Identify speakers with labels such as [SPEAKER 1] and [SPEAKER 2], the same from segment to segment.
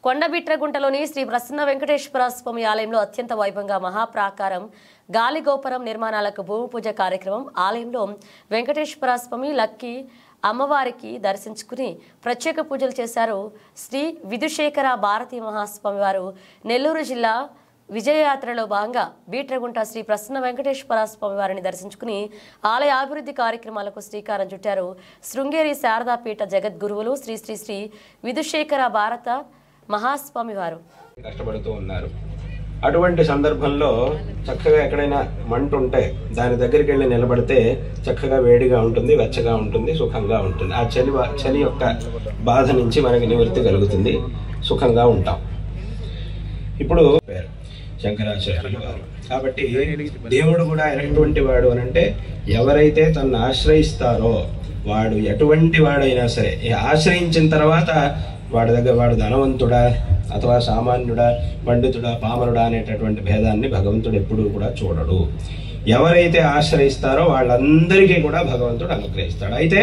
[SPEAKER 1] కొండబిట్రగుంటలోని శ్రీ ప్రసన్న వెంకటేశ్వర స్వామి ఆలయంలో అత్యంత వైభవంగా మహాప్రాకారం గాలిగోపురం నిర్మాణాలకు భూమి పూజ కార్యక్రమం. ఆలయంలో వెంకటేశ్వర స్వామి లక్కీ అమ్మవారికి దర్శించుకుని ప్రత్యేక పూజలు చేశారు. శ్రీ విధుశేఖర భారతీ మహాస్వామి వారు నెల్లూరు జిల్లా విజయయాత్రలో భాగంగా బీట్రగుంట శ్రీ ప్రసన్న వెంకటేశ్వర స్వామి వారిని దర్శించుకుని ఆలయ అభివృద్ధి కార్యక్రమాలకు శ్రీకారం చుట్టారు. శృంగేరి శారదాపీఠ జగద్గురువులు శ్రీ శ్రీ శ్రీ విధుశేఖర భారత మహాస్వామి వారు
[SPEAKER 2] కష్టపడుతూ ఉన్నారు. అటువంటి సందర్భంలో చక్కగా ఎక్కడైనా మంట ఉంటే దాని దగ్గరికి వెళ్ళి నిలబడితే చక్కగా వేడిగా ఉంటుంది, వెచ్చగా ఉంటుంది, సుఖంగా ఉంటుంది. ఆ చలి యొక్క బాధ నుంచి మనకి నివృత్తి కలుగుతుంది, సుఖంగా ఉంటాం. ఇప్పుడు శంకరాచార్యులు వారు కాబట్టి దేవుడు కూడా ఎటువంటి వాడు అని అంటే ఎవరైతే తనను ఆశ్రయిస్తారో వాడు ఎటువంటి వాడైనా సరే ఆశ్రయించిన తర్వాత వాడు ధనవంతుడా అథవా సామాన్యుడా, పండితుడా, పామరుడా అనేటటువంటి భేదాన్ని భగవంతుడు ఎప్పుడూ కూడా చూడడు. ఎవరైతే ఆశ్రయిస్తారో వాళ్ళందరికీ కూడా భగవంతుడు అనుగ్రహిస్తాడు. అయితే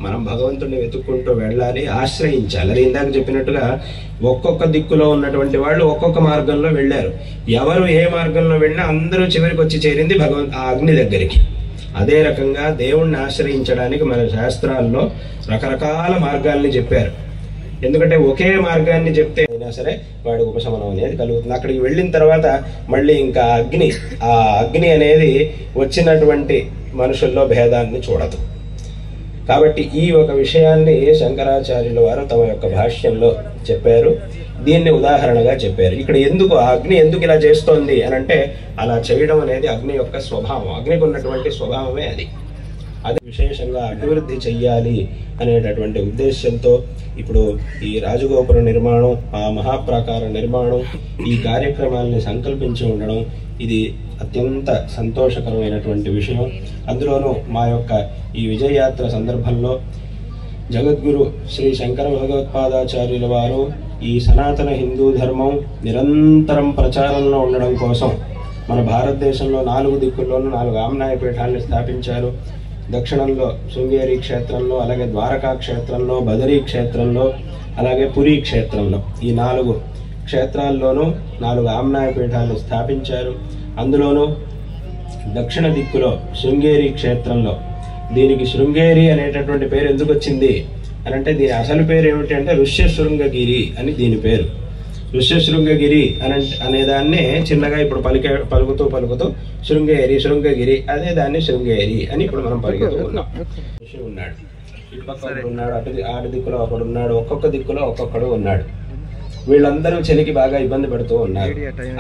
[SPEAKER 2] మనం భగవంతుడిని వెతుక్కుంటూ వెళ్ళాలి, ఆశ్రయించాలి. అది ఇందాక చెప్పినట్టుగా ఒక్కొక్క దిక్కులో ఉన్నటువంటి వాళ్ళు ఒక్కొక్క మార్గంలో వెళ్ళారు. ఎవరు ఏ మార్గంలో వెళ్ళినా అందరూ చివరికి వచ్చి చేరింది ఆ అగ్ని దగ్గరికి. అదే రకంగా దేవుణ్ణి ఆశ్రయించడానికి మన శాస్త్రాల్లో రకరకాల మార్గాల్ని చెప్పారు. ఎందుకంటే ఒకే మార్గాన్ని చెప్తే అయినా సరే వాడి ఉపశమనం అనేది కలుగుతుంది. అక్కడికి వెళ్ళిన తర్వాత మళ్ళీ ఇంకా ఆ అగ్ని అనేది వచ్చినటువంటి మనుషుల్లో భేదాన్ని చూడదు. కాబట్టి ఈ ఒక విషయాన్ని శంకరాచార్యుల వారు తమ యొక్క భాష్యంలో చెప్పారు. దీన్ని ఉదాహరణగా చెప్పారు. ఇక్కడ అగ్ని ఎందుకు ఇలా చేస్తోంది అని అంటే అలా చేయడం అనేది అగ్ని యొక్క స్వభావం, అగ్నికి ఉన్నటువంటి స్వభావమే అది విశేషంగా అభివృద్ధి చెయ్యాలి అనేటటువంటి ఉద్దేశంతో ఇప్పుడు ఈ రాజగోపుర నిర్మాణం, ఆ మహాప్రాకార నిర్మాణం, ఈ కార్యక్రమాల్ని సంకల్పించి ఉండడం ఇది అత్యంత సంతోషకరమైనటువంటి విషయం. అందులోనూ మా యొక్క ఈ విజయయాత్ర సందర్భంలో జగద్గురు శ్రీ శంకర భగవత్పాదాచార్యుల వారు ఈ సనాతన హిందూ ధర్మం నిరంతరం ప్రచారంలో ఉండడం కోసం మన భారతదేశంలో 4 దిక్కుల్లోనూ 4 ఆమ్నాయ పీఠాలను స్థాపించారు. దక్షిణంలో శృంగేరి క్షేత్రంలో, అలాగే ద్వారకా క్షేత్రంలో, బదరీ క్షేత్రంలో, అలాగే పురీ క్షేత్రంలో ఈ 4 క్షేత్రాల్లోనూ 4 ఆమ్నాయ పీఠాలను స్థాపించారు. అందులోనూ దక్షిణ దిక్కులో శృంగేరి క్షేత్రంలో దీనికి శృంగేరి అనేటటువంటి పేరు ఎందుకు వచ్చింది అని అంటే దీని అసలు పేరు ఏమిటి అంటే ఋష్యశృంగగిరి అని దీని పేరు. ఋష్యశృంగగిరి అనేదాన్ని చిన్నగా ఇప్పుడు పలుకుతూ శృంగగిరి అదే దాన్ని శృంగేరి అని ఇప్పుడు మనం పలుకుతూ ఉన్నాం. ఉన్నాడు ఇటుపక్క ఉన్నాడు, ఆటు దిక్కులో ఒకడున్నాడు, ఒక్కొక్క దిక్కులో ఒక్కొక్కడు ఉన్నాడు. వీళ్ళందరూ చలికి బాగా ఇబ్బంది పడుతూ ఉన్నారు.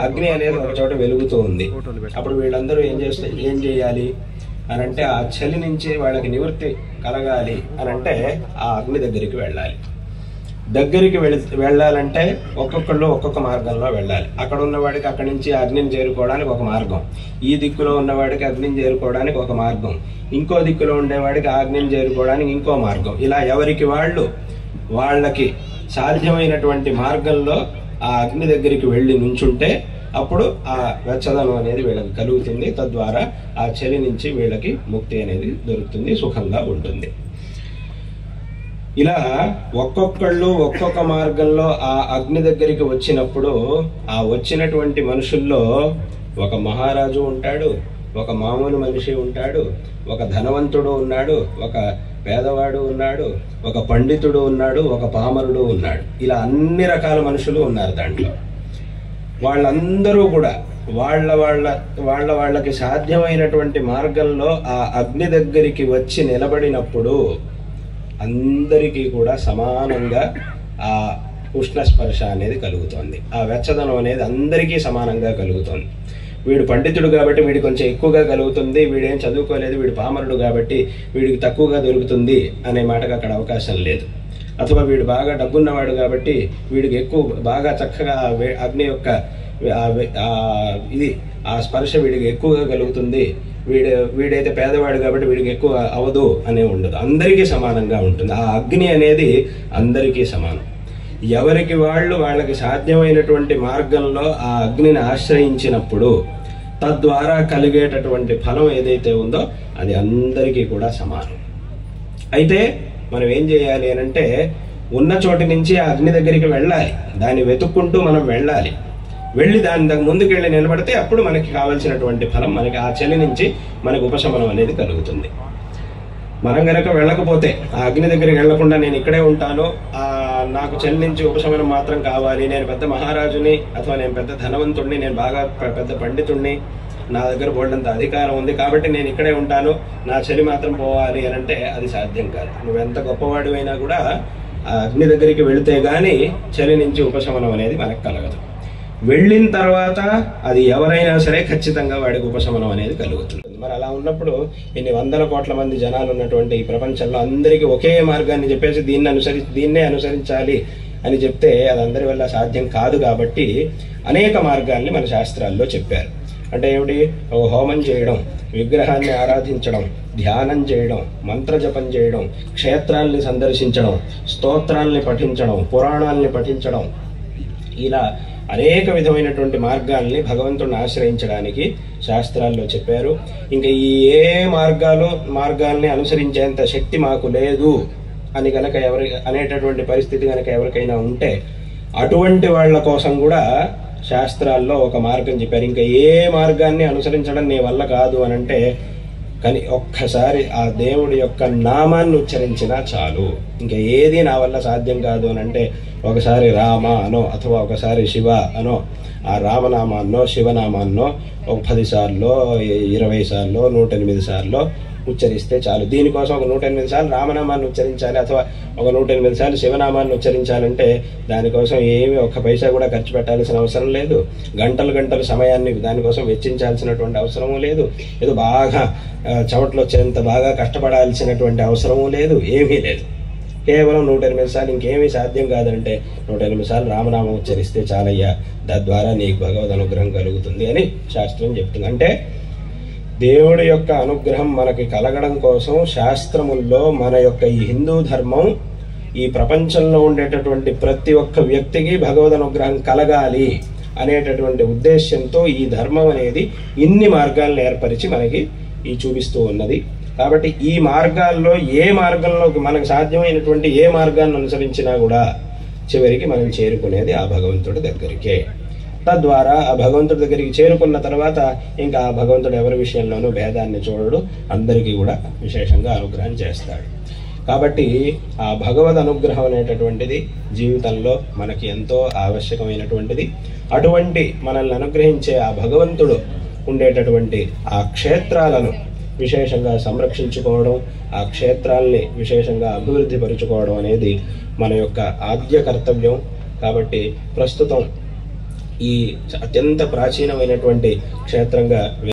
[SPEAKER 2] అగ్ని అనేది ఒక చోట వెలుగుతూ ఉంది. అప్పుడు వీళ్ళందరూ ఏం చేయాలి అని అంటే ఆ చలి నుంచి వాళ్ళకి నివృత్తి కలగాలి అని అంటే ఆ అగ్ని దగ్గరికి వెళ్ళాలంటే ఒక్కొక్కళ్ళు ఒక్కొక్క మార్గంలో వెళ్ళాలి. అక్కడ ఉన్నవాడికి అక్కడి నుంచి అగ్నిని చేరుకోవడానికి ఒక మార్గం, ఈ దిక్కులో ఉన్నవాడికి అగ్నిని చేరుకోవడానికి ఒక మార్గం, ఇంకో దిక్కులో ఉండేవాడికి ఆ అగ్నిని చేరుకోవడానికి ఇంకో మార్గం. ఇలా ఎవరికి వాళ్ళకి సాధ్యమైనటువంటి మార్గంలో ఆ అగ్ని దగ్గరికి వెళ్ళి నుంచుంటే అప్పుడు ఆ వెచ్చదనం అనేది వీళ్ళకి కలుగుతుంది. తద్వారా ఆ చలి నుంచి వీళ్ళకి ముక్తి అనేది దొరుకుతుంది, సుఖంగా ఉంటుంది. ఇలా ఒక్కొక్కళ్ళు ఒక్కొక్క మార్గంలో ఆ అగ్ని దగ్గరికి వచ్చినప్పుడు ఆ వచ్చినటువంటి మనుషుల్లో ఒక మహారాజు ఉంటాడు, ఒక మామూలు మనిషి ఉంటాడు, ఒక ధనవంతుడు ఉన్నాడు, ఒక పేదవాడు ఉన్నాడు, ఒక పండితుడు ఉన్నాడు, ఒక పామరుడు ఉన్నాడు. ఇలా అన్ని రకాల మనుషులు ఉన్నారు దాంట్లో. వాళ్ళందరూ కూడా వాళ్ళకి సాధ్యమైనటువంటి మార్గంలో ఆ అగ్ని దగ్గరికి వచ్చి నిలబడినప్పుడు అందరికీ కూడా సమానంగా ఆ ఉష్ణస్పర్శ అనేది కలుగుతోంది, ఆ వెచ్చదనం అనేది అందరికీ సమానంగా కలుగుతోంది. వీడు పండితుడు కాబట్టి వీడికి కొంచెం ఎక్కువగా కలుగుతుంది, వీడేం చదువుకోలేదు, వీడు పామరుడు కాబట్టి వీడికి తక్కువగా దొరుకుతుంది అనే మాటకు అక్కడ అవకాశం లేదు. అథవా వీడు బాగా డబ్బున్నవాడు కాబట్టి వీడికి బాగా చక్కగా అగ్ని యొక్క ఆ స్పర్శ వీడికి ఎక్కువగా కలుగుతుంది, వీడైతే పేదవాడు కాబట్టి వీడికి ఎక్కువ అవదు అనే ఉండదు. అందరికీ సమానంగా ఉంటుంది. ఆ అగ్ని అనేది అందరికీ సమానం. ఎవరికి వాళ్ళకి సాధ్యమైనటువంటి మార్గంలో ఆ అగ్నిని ఆశ్రయించినప్పుడు తద్వారా కలిగేటటువంటి ఫలం ఏదైతే ఉందో అది అందరికీ కూడా సమానం. అయితే మనం ఏం చేయాలి అనంటే ఉన్న చోటి నుంచి ఆ అగ్ని దగ్గరికి వెళ్ళాలి, దాన్ని వెతుక్కుంటూ మనం వెళ్ళాలి. వెళ్ళి దాని ముందుకెళ్ళి నిలబడితే అప్పుడు మనకి కావాల్సినటువంటి ఫలం, మనకి ఆ చలి నుంచి మనకు ఉపశమనం అనేది కలుగుతుంది. మనం గనక వెళ్ళకపోతే, ఆ అగ్ని దగ్గరికి వెళ్లకుండా నేను ఇక్కడే ఉంటాను, నాకు చలి నుంచి ఉపశమనం మాత్రం కావాలి, నేను పెద్ద మహారాజుని అథవా నేను పెద్ద ధనవంతుడిని, నేను బాగా పెద్ద పండితుడిని, నా దగ్గర బోల్డంత అధికారం ఉంది కాబట్టి నేను ఇక్కడే ఉంటాను, నా చలి మాత్రం పోవాలి అని అంటే అది సాధ్యం కాదు. నువ్వెంత గొప్పవాడివైనా కూడా ఆ అగ్ని దగ్గరికి వెళితే గానీ చలి నుంచి ఉపశమనం అనేది మనకు కలగదు. వెళ్ళిన తర్వాత అది ఎవరైనా సరే ఖచ్చితంగా వాడికి ఉపశమనం అనేది కలుగుతుంది. మరి అలా ఉన్నప్పుడు ఇన్ని వందల కోట్ల మంది జనాలు ఉన్నటువంటి ఈ ప్రపంచంలో అందరికీ ఒకే మార్గాన్ని చెప్పేసి దీన్నే అనుసరించాలి అని చెప్తే అది అందరి వల్ల సాధ్యం కాదు. కాబట్టి అనేక మార్గాల్ని మన శాస్త్రాల్లో చెప్పారు. అంటే ఏమిటి? హోమం చేయడం, విగ్రహాన్ని ఆరాధించడం, ధ్యానం చేయడం, మంత్రజపం చేయడం, క్షేత్రాల్ని సందర్శించడం, స్తోత్రాల్ని పఠించడం, పురాణాల్ని పఠించడం, ఇలా అనేక విధమైనటువంటి మార్గాల్ని భగవంతుడిని ఆశ్రయించడానికి శాస్త్రాల్లో చెప్పారు. ఇంకా ఈ మార్గాల్ని అనుసరించేంత శక్తి మాకు లేదు అని గనక అనేటటువంటి పరిస్థితి గనక ఎవరికైనా ఉంటే అటువంటి వాళ్ళ కోసం కూడా శాస్త్రాల్లో ఒక మార్గం చెప్పారు. ఇంకా ఏ మార్గాన్ని అనుసరించడం నీ వల్ల కాదు అని అంటే కానీ ఒక్కసారి ఆ దేవుడి యొక్క నామాన్ని ఉచ్చరించినా చాలు. ఇంకా ఏది నా వల్ల సాధ్యం కాదు అని అంటే ఒకసారి రామ అనో అథవా ఒకసారి శివ అనో, ఆ రామనామాన్నో శివనామాన్నో ఒక 10 సార్లు 20 సార్లు 108 సార్లు ఉచ్చరిస్తే చాలు. దీనికోసం ఒక 108 సార్లు రామనామాన్ని ఉచ్చరించాలి అథవా ఒక 108 సార్లు శివనామాన్ని ఉచ్చరించాలంటే దానికోసం ఏమి ఒక్క పైసా కూడా ఖర్చు పెట్టాల్సిన అవసరం లేదు. గంటలు సమయాన్ని దానికోసం వెచ్చించాల్సినటువంటి అవసరమూ లేదు. ఏదో బాగా చెమటలు వచ్చేంత బాగా కష్టపడాల్సినటువంటి అవసరమూ లేదు, ఏమీ లేదు. కేవలం 108 సార్లు, ఇంకేమీ సాధ్యం కాదంటే 108 సార్లు రామనామం ఉచ్చరిస్తే చాలయ్యా, తద్వారా నీకు భగవద్ అనుగ్రహం కలుగుతుంది అని శాస్త్రం చెప్తుంది. అంటే దేవుడి యొక్క అనుగ్రహం మనకి కలగడం కోసం శాస్త్రముల్లో మన యొక్క ఈ హిందూ ధర్మం ఈ ప్రపంచంలో ఉండేటటువంటి ప్రతి ఒక్క వ్యక్తికి భగవద్ అనుగ్రహం కలగాలి అనేటటువంటి ఉద్దేశ్యంతో ఈ ధర్మం అనేది ఇన్ని మార్గాలను ఏర్పరిచి మనకి చూపిస్తూ ఉన్నది. కాబట్టి ఈ మార్గాల్లో ఏ మార్గంలో మనకు సాధ్యమైనటువంటి ఏ మార్గాన్ని అనుసరించినా కూడా చివరికి మనం చేరుకునేది ఆ భగవంతుడి దగ్గరికే. తద్వారా ఆ భగవంతుడి దగ్గరికి చేరుకున్న తర్వాత ఇంకా ఆ భగవంతుడు ఎవరి విషయంలోనూ భేదాన్ని చూడడు, అందరికీ కూడా విశేషంగా అనుగ్రహం చేస్తాడు. కాబట్టి ఆ భగవద్ అనుగ్రహం అనేటటువంటిది జీవితంలో మనకి ఎంతో ఆవశ్యకమైనటువంటిది. అటువంటి మనల్ని అనుగ్రహించే ఆ భగవంతుడు ఉండేటటువంటి ఆ క్షేత్రాలను విశేషంగా సంరక్షించుకోవడం, ఆ క్షేత్రాల్ని విశేషంగా అభివృద్ధి పరుచుకోవడం అనేది మన యొక్క ఆద్య కర్తవ్యం. కాబట్టి ప్రస్తుతం ఈ అత్యంత ప్రాచీనమైనటువంటి క్షేత్రంగా